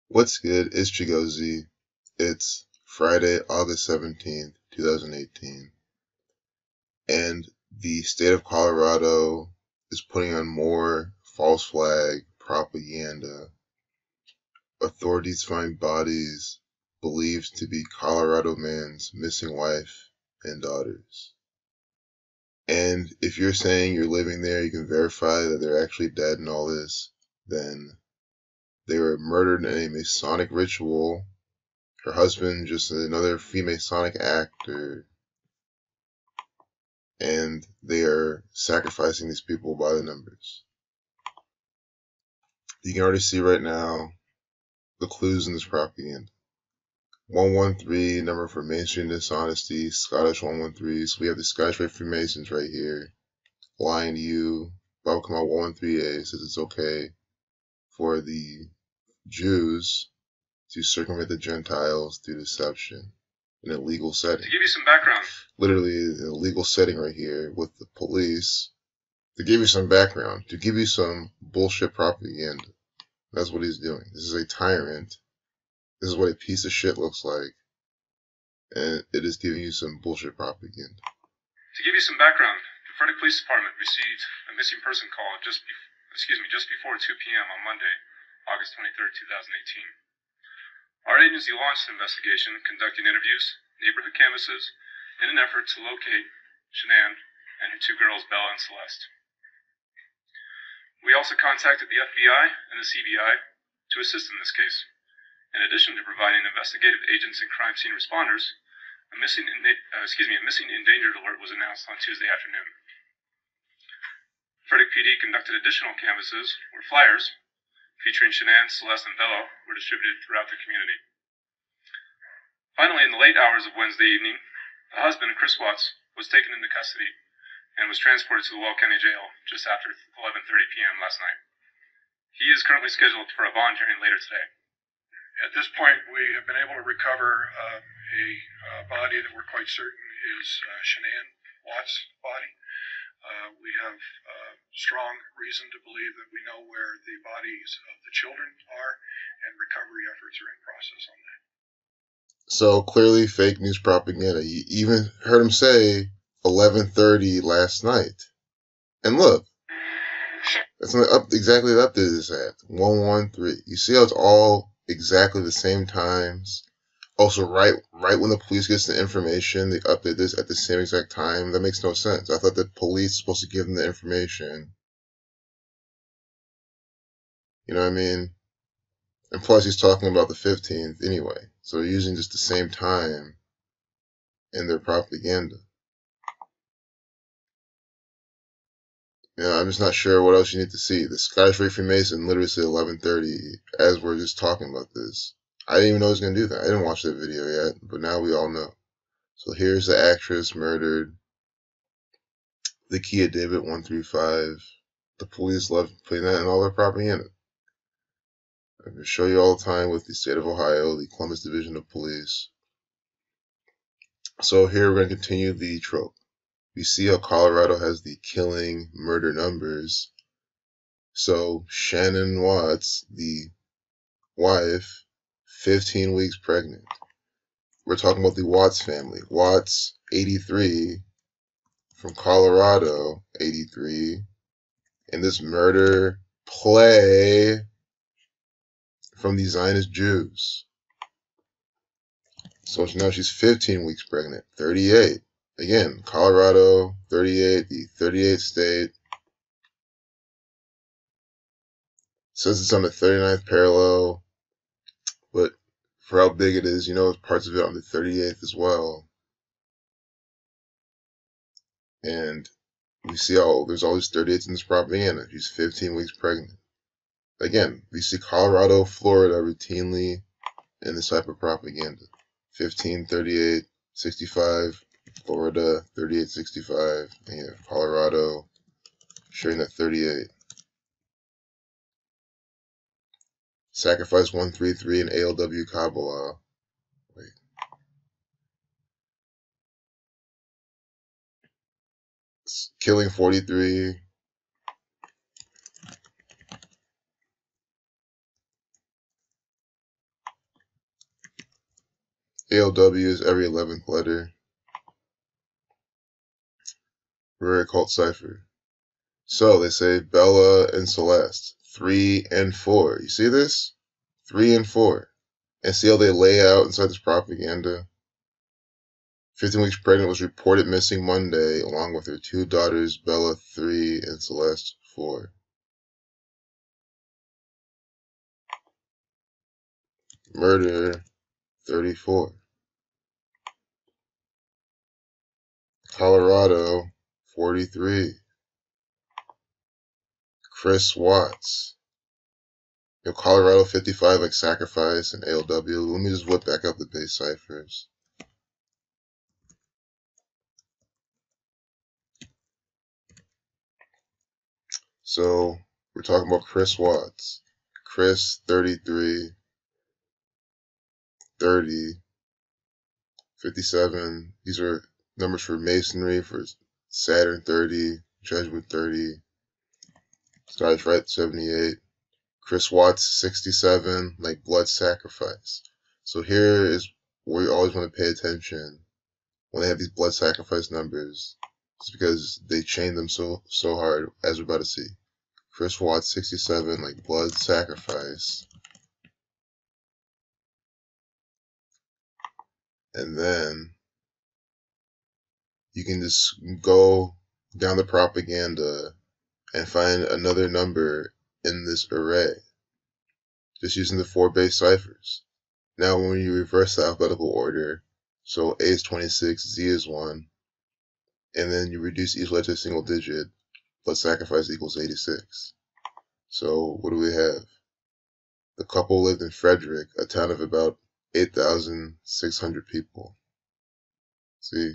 What's good? It's Chigozy. It's Friday, August 17th, 2018, and the state of Colorado is putting on more false flag propaganda. Authorities find bodies believed to be Colorado man's missing wife and daughters. And if you're saying you're living there, you can verify that they're actually dead and all this, then they were murdered in a Masonic ritual. Her husband, just another Freemasonic actor, and they are sacrificing these people by the numbers. You can already see right now the clues in this propaganda. 113, number for mainstream dishonesty, Scottish 113. So we have the Scottish Rite Freemasons right here, lying to you. Bible come out 113a says it's okay for the Jews to circumvent the Gentiles through deception in a legal setting. To give you some background. Literally in a legal setting right here with the police. To give you some background, to give you some bullshit propaganda. That's what he's doing. This is a tyrant. This is what a piece of shit looks like. And it is giving you some bullshit propaganda. To give you some background, the Frederick Police Department received a missing person call just before 2 p.m. on Monday, August 23rd, 2018. Our agency launched an investigation conducting interviews, neighborhood canvasses, in an effort to locate Shanann and her two girls, Bella and Celeste. We also contacted the FBI and the CBI to assist in this case. In addition to providing investigative agents and crime scene responders, a missing endangered alert was announced on Tuesday afternoon. Frederick PD conducted additional canvasses where flyers featuring Shanann, Celeste, and Bella were distributed throughout the community. Finally, in the late hours of Wednesday evening, the husband, Chris Watts, was taken into custody and was transported to the Weld County Jail just after 11:30 p.m. last night. He is currently scheduled for a bond hearing later today. At this point, we have been able to recover a body that we're quite certain is Shanann Watts' body. We have strong reason to believe that we know where the bodies of the children are, and recovery efforts are in process on that. So clearly fake news propaganda. You even heard him say 11:30 last night. And look, that's exactly the update is at 113. You see how it's all exactly the same times. Also, right when the police gets the information, they update this at the same exact time. That makes no sense. I thought the police are supposed to give them the information. You know what I mean? And plus, he's talking about the 15th anyway. So they're using just the same time in their propaganda. I'm just not sure what else you need to see. The Scottish Rite Freemason literally said 11:30 as we're just talking about this. I didn't even know he was going to do that. I didn't watch that video yet, but now we all know. So here's the actress murdered. The Kia David 135. The police love putting that in all their propaganda. I'm going to show you all the time with the state of Ohio, the Columbus Division of Police. So here we're going to continue the trope. We see how Colorado has the killing murder numbers. So Shanann Watts, the wife, 15 weeks pregnant. We're talking about the Watts family. Watts, 83, from Colorado, 83. And this murder play from the Zionist Jews. So now she's 15 weeks pregnant, 38. Again, Colorado, 38, the 38th state. Says it's on the 39th parallel, but for how big it is, there's parts of it on the 38th as well. And we see there's all these 38s in this propaganda. She's 15 weeks pregnant. Again, we see Colorado, Florida routinely in this type of propaganda. 15, 38, 65, Florida, 38, 65, and you have Colorado sharing that 38. Sacrifice 133 and ALW Kabbalah. Wait. Killing 43. ALW is every 11th letter. Rare occult cipher. So they say Bella and Celeste, 3 and 4. You see this? 3 and 4. And see how they lay out inside this propaganda? 15 weeks pregnant, was reported missing Monday, along with her 2 daughters, Bella 3 and Celeste 4. Murder 34. Colorado 43. Chris Watts. Colorado 55, like sacrifice and ALW. Let me just whip back up the base ciphers. So we're talking about Chris Watts. Chris 33, 30, 57. These are numbers for Masonry, for Saturn 30, Jesuit 30, Stars Right 78. Chris Watts 67, like blood sacrifice. So here is where you always want to pay attention when they have these blood sacrifice numbers. It's because they chain them so hard, as we're about to see. Chris Watts 67, like blood sacrifice. And then you can just go down the propaganda and find another number in this array, just using the 4 base ciphers. Now when you reverse the alphabetical order, so A is 26, Z is 1, and then you reduce each letter to a single digit, blood sacrifice equals 86. So what do we have? The couple lived in Frederick, a town of about 8,600 people. See?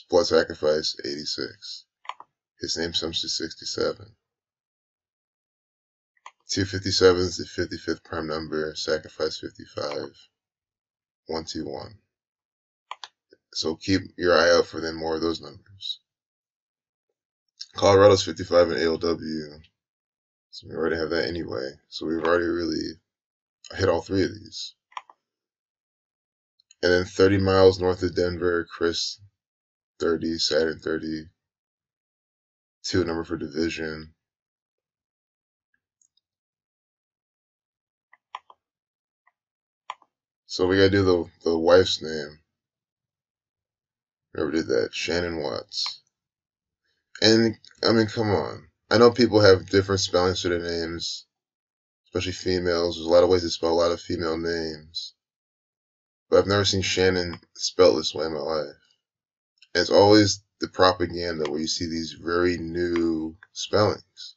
Blood sacrifice 86. His name sums to 67. 257 is the 55th prime number, sacrifice 55. 121. So keep your eye out for them, more of those numbers. Colorado's 55 in ALW. So we already have that anyway. So we've already really hit all 3 of these. And then 30 miles north of Denver, Chris 30, Saturn 30. 2 number for division. So we gotta do the wife's name. Whoever did that, Shannon Watts. And I mean, come on. I know people have different spellings for their names, especially females. There's a lot of ways to spell a lot of female names. But I've never seen Shannon spelled this way in my life. And it's always the propaganda where you see these very new spellings.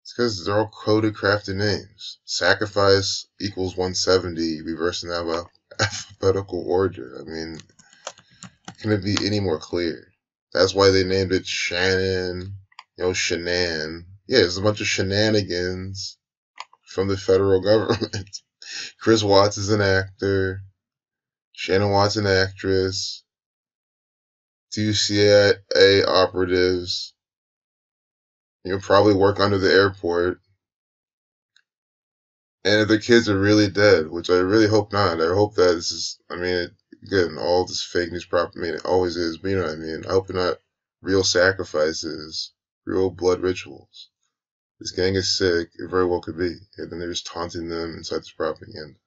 It's because they're all coded, crafted names. Sacrifice equals 170, reversing that alphabetical order. I mean, can it be any more clear? That's why they named it Shannon, Shanann. Yeah, there's a bunch of shenanigans from the federal government. Chris Watts is an actor. Shannon Watts an actress. 2 CIA operatives. Probably work under the airport. And if the kids are really dead, which I really hope not. I hope that this is, again, all this fake news propaganda, it always is, but you know what I mean. I hope they're not real sacrifices, real blood rituals. This gang is sick, it very well could be. And then they're just taunting them inside this propaganda.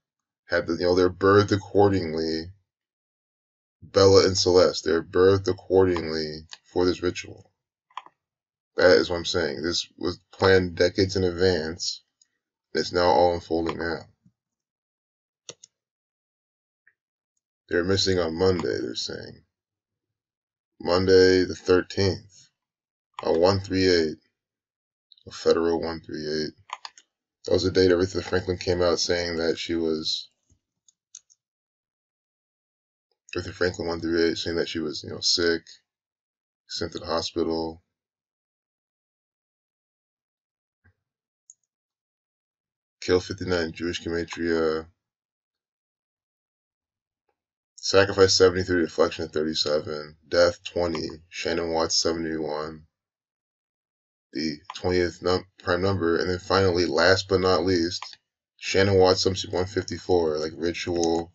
They're birthed accordingly. Bella and Celeste, they're birthed accordingly for this ritual. That is what I'm saying. This was planned decades in advance. It's now all unfolding now. They're missing on Monday, they're saying. Monday the 13th. A 138. A federal 138. That was the date Aretha Franklin came out saying that she was... Aretha Franklin 138, saying that she was, sick, sent to the hospital. Kill 59, Jewish gematria. Sacrifice 73, reflection 37. Death 20, Shannon Watts 71. The 20th prime number. And then finally, last but not least, Shannon Watts, substitute 154, like ritual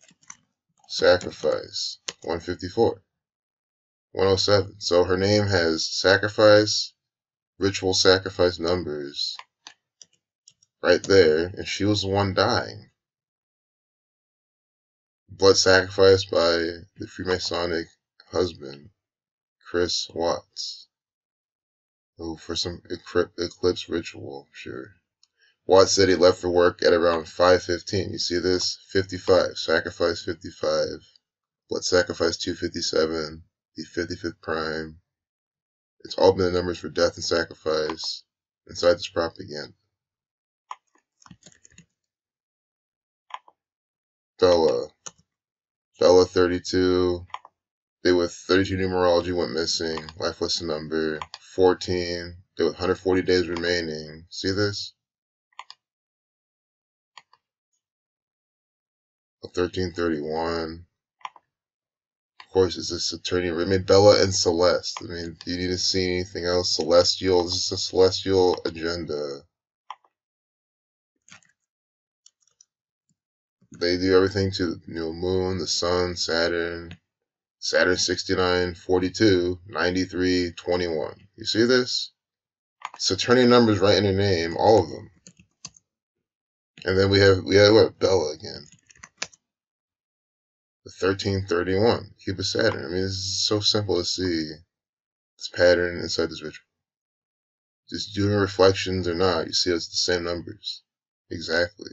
sacrifice, 154. 107. So her name has sacrifice, ritual sacrifice numbers right there, and she was the one dying. Blood sacrifice by the Freemasonic husband, Chris Watts. Oh, for some eclipse ritual, sure. Watts said he left for work at around 5:15. You see this? 55. Sacrifice 55. Blood sacrifice 257. The 55th prime. It's all been the numbers for death and sacrifice inside this propaganda. Bella 32. Day with 32 numerology went missing. Life lesson number 14. Day with 140 days remaining. See this? 1331. Of course, it's a Saturnian. I mean, Bella and Celeste. I mean, do you need to see anything else? Celestial. This is a celestial agenda. They do everything to the moon, the sun, Saturn. Saturn 69, 42, 93, 21. You see this? Saturnian numbers right in their name, all of them. And then we have what? Bella again. The 1331, Cupid Saturn. I mean, this is so simple to see this pattern inside this ritual. Just doing reflections or not, you see it's the same numbers. Exactly.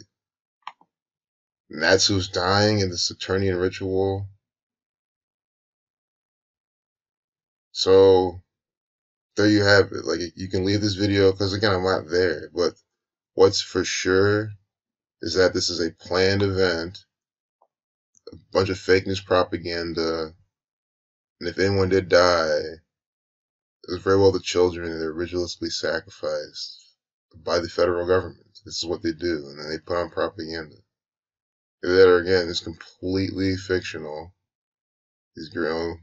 And that's who's dying in the Saturnian ritual. So, there you have it. Like, you can leave this video, because again, I'm not there. But what's for sure is that this is a planned event, a bunch of fake news propaganda, and if anyone did die, it was very well the children, and they're ritualistically sacrificed by the federal government. This is what they do, and then they put on propaganda. That are, again, is completely fictional. These girls.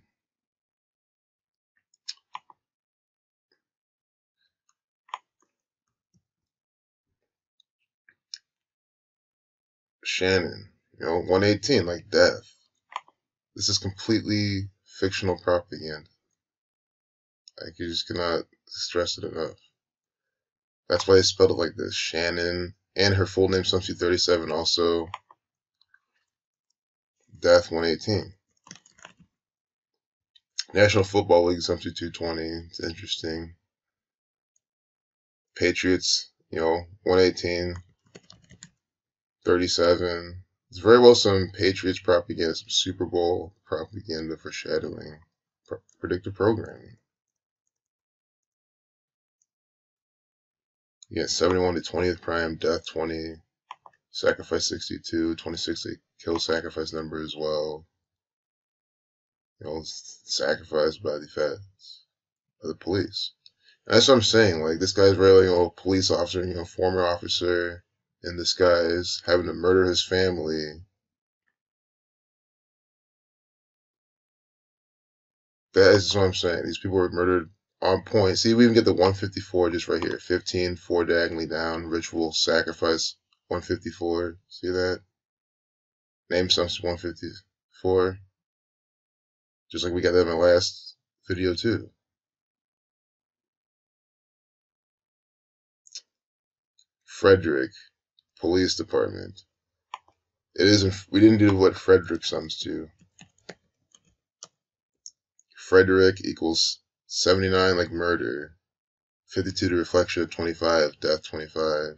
Shannon, 118, like death. This is completely fictional propaganda. Like, you just cannot stress it enough. That's why they spelled it like this. Shannon, and her full name, substitute 37, also death 118. National Football League, substitute 220. It's interesting. Patriots, 118. 37. It's very well some Patriots propaganda, some Super Bowl propaganda, foreshadowing, predictive programming. You got 71 to 20th prime, death 20, sacrifice 62, 26 kill sacrifice number as well. Sacrificed by the feds, by the police. And that's what I'm saying. Like, this guy's really, police officer, former officer in disguise, having to murder his family. That is what I'm saying. These people were murdered on point. See, we even get the 154 just right here. 15, 4 diagonally down, ritual, sacrifice, 154. See that? Name substance 154. Just like we got that in my last video too. Frederick, Police Department. It isn't. We didn't do what Frederick sums to. Frederick equals 79 like murder. 52 to reflection of 25, death 25.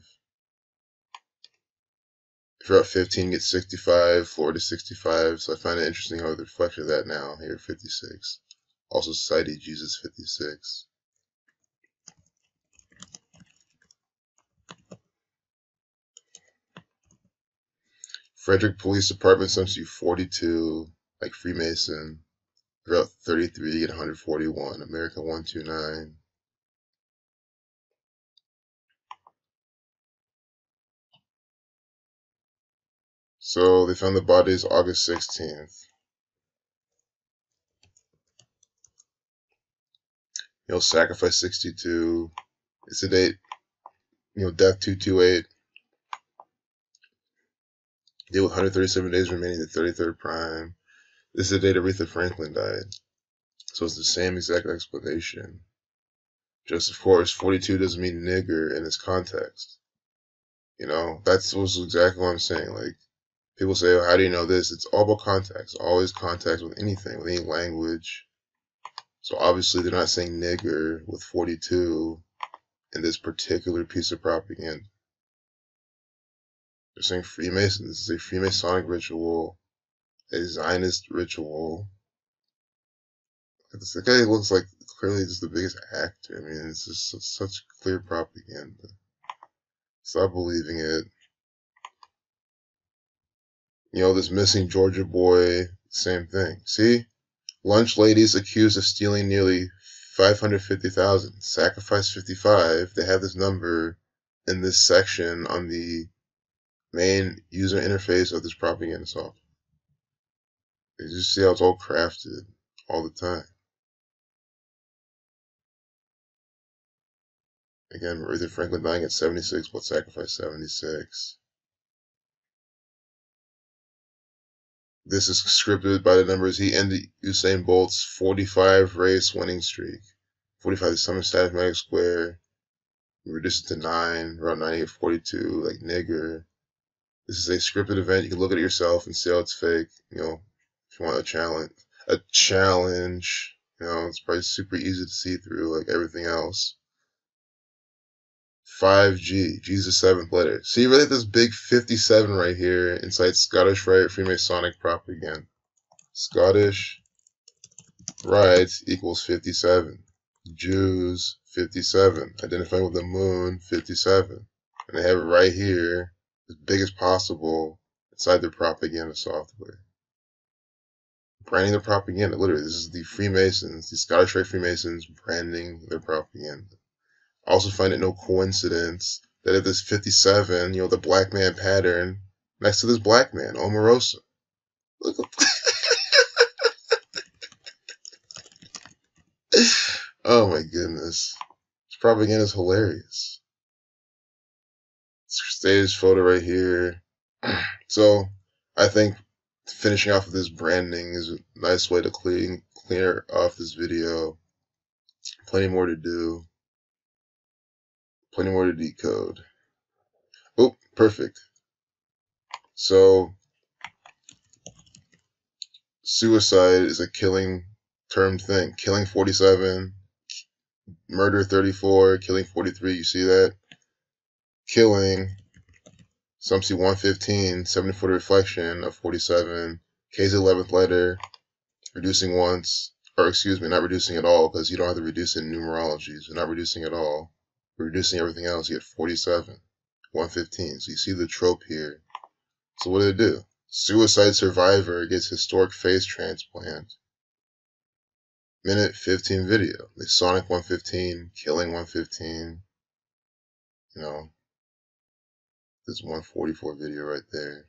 If you're at 15, get 65, 4 to 65. So I find it interesting how the reflection of that now, here 56. Also Society Jesus 56. Frederick Police Department sums to 42, like Freemason. Route 33, get 141. America 129. So they found the bodies August 16th. Sacrifice 62. It's a date. Death 228. Day with 137 days remaining to 33rd prime. This is the day that Aretha Franklin died. So it's the same exact explanation. Just, of course, 42 doesn't mean nigger in this context. You know, that's exactly what I'm saying. Like, people say, oh, how do you know this? It's all about context. Always context with anything, with any language. So obviously they're not saying nigger with 42 in this particular piece of propaganda. They're saying Freemason. This is a Freemasonic ritual, a Zionist ritual. The guy looks like clearly just the biggest actor. I mean, it's just such clear propaganda. Stop believing it. You know, this missing Georgia boy, same thing. See? Lunch ladies accused of stealing nearly 550,000. Sacrifice 55. They have this number in this section on the main user interface of this propaganda software. You just see how it's all crafted all the time. Again, Aretha Franklin dying at 76, but sacrifice 76. This is scripted by the numbers. He ended Usain Bolt's 45 race winning streak. 45 is some status magic square. You reduce it to 9, around 90 42, like nigger. This is a scripted event. You can look at it yourself and see how it's fake. You know, if you want a challenge, you know, it's probably super easy to see through, like everything else. 5G, G's the seventh letter. See, really, this big 57 right here inside Scottish Rite Freemasonic propaganda. Scottish Rite equals 57. Jews, 57. Identifying with the moon, 57. And they have it right here, as big as possible, inside their propaganda software. Branding their propaganda, literally, this is the Freemasons, the Scottish Rite Freemasons branding their propaganda. I also find it no coincidence that if this 57, you know, the black man pattern, next to this black man, Omarosa. Look at oh my goodness. This propaganda is hilarious. Stage photo right here. So, I think finishing off with this branding is a nice way to clear off this video. Plenty more to do. Plenty more to decode. Oh, perfect. So, suicide is a killing termed thing. Killing 47, murder 34, killing 43. You see that? Killing. Some see 115, 74 reflection of 47. K's 11th letter. Reducing once. Or excuse me, not reducing at all, because you don't have to reduce in numerology. So not reducing at all. We're reducing everything else. You get 47. 115. So you see the trope here. So what did it do? Suicide survivor gets historic face transplant. Minute 15 video. Like Sonic 115, Killing 115. You know, this 144 video right there.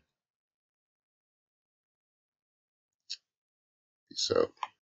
Peace out.